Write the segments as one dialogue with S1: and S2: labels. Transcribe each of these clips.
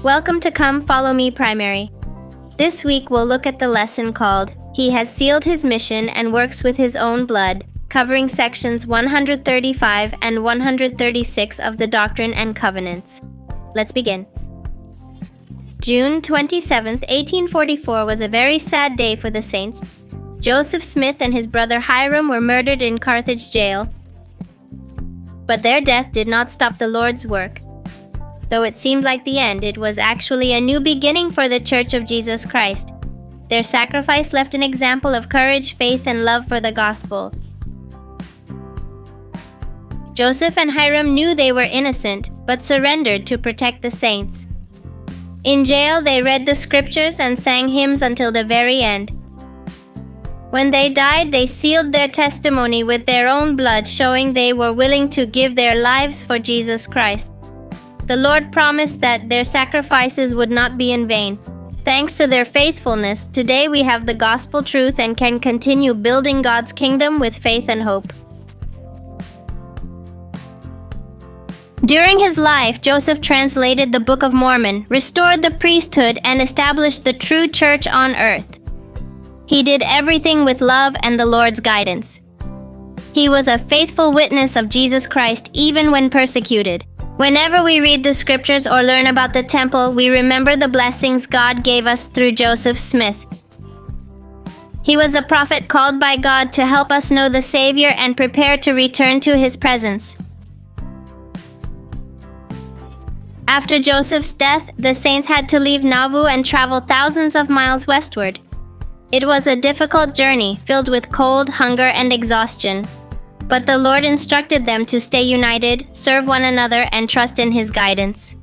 S1: Welcome to Come Follow Me Primary. This week we'll look at the lesson called He Has Sealed His Mission and Works with His Own Blood, covering sections 135 and 136 of the Doctrine and Covenants. Let's begin. June 27, 1844 was a very sad day for the saints. Joseph Smith and his brother Hiram were murdered in Carthage jail, but their death did not stop the Lord's work. Though it seemed like the end, it was actually a new beginning for the Church of Jesus Christ. Their sacrifice left an example of courage, faith, and love for the gospel. Joseph and Hiram knew they were innocent, but surrendered to protect the saints. In jail, they read the scriptures and sang hymns until the very end. When they died, they sealed their testimony with their own blood, showing they were willing to give their lives for Jesus Christ. The Lord promised that their sacrifices would not be in vain. Thanks to their faithfulness, today we have the gospel truth and can continue building God's kingdom with faith and hope. During his life, Joseph translated the Book of Mormon, restored the priesthood, and established the true church on earth. He did everything with love and the Lord's guidance. He was a faithful witness of Jesus Christ even when persecuted. Whenever we read the scriptures or learn about the temple, we remember the blessings God gave us through Joseph Smith. He was a prophet called by God to help us know the Savior and prepare to return to His presence. After Joseph's death, the saints had to leave Nauvoo and travel thousands of miles westward. It was a difficult journey, filled with cold, hunger, and exhaustion. But the Lord instructed them to stay united, serve one another, and trust in His guidance.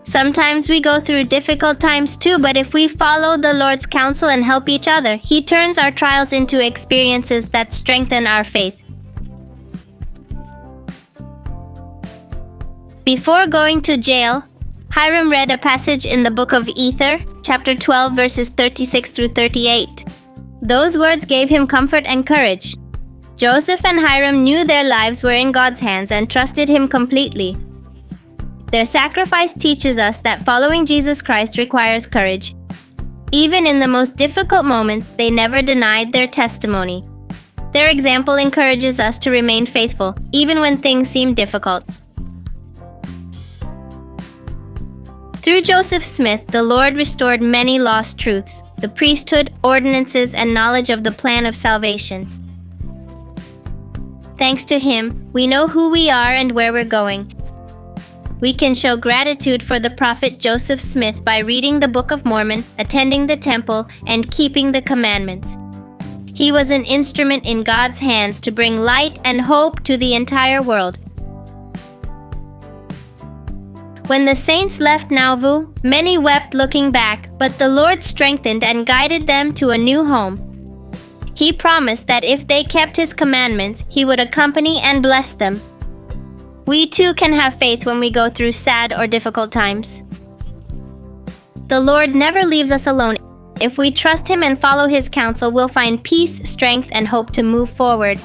S1: Sometimes we go through difficult times too, but if we follow the Lord's counsel and help each other, He turns our trials into experiences that strengthen our faith. Before going to jail, Hiram read a passage in the book of Ether, chapter 12, verses 36 through 38. Those words gave him comfort and courage. Joseph and Hiram knew their lives were in God's hands and trusted Him completely. Their sacrifice teaches us that following Jesus Christ requires courage. Even in the most difficult moments, they never denied their testimony. Their example encourages us to remain faithful, even when things seem difficult. Through Joseph Smith, the Lord restored many lost truths, the priesthood, ordinances, and knowledge of the plan of salvation. Thanks to him, we know who we are and where we're going. We can show gratitude for the prophet Joseph Smith by reading the Book of Mormon, attending the temple, and keeping the commandments. He was an instrument in God's hands to bring light and hope to the entire world. When the saints left Nauvoo, many wept looking back, but the Lord strengthened and guided them to a new home. He promised that if they kept His commandments, He would accompany and bless them. We too can have faith when we go through sad or difficult times. The Lord never leaves us alone. If we trust Him and follow His counsel, we'll find peace, strength, and hope to move forward.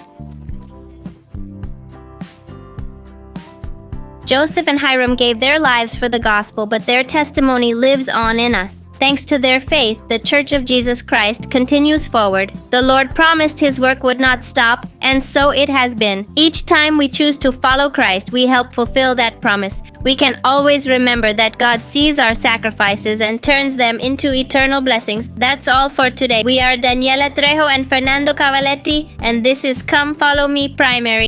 S1: Joseph and Hiram gave their lives for the gospel, but their testimony lives on in us. Thanks to their faith, the Church of Jesus Christ continues forward. The Lord promised His work would not stop, and so it has been. Each time we choose to follow Christ, we help fulfill that promise. We can always remember that God sees our sacrifices and turns them into eternal blessings. That's all for today. We are Daniela Trejo and Fernando Cavaletti, and this is Come Follow Me Primary.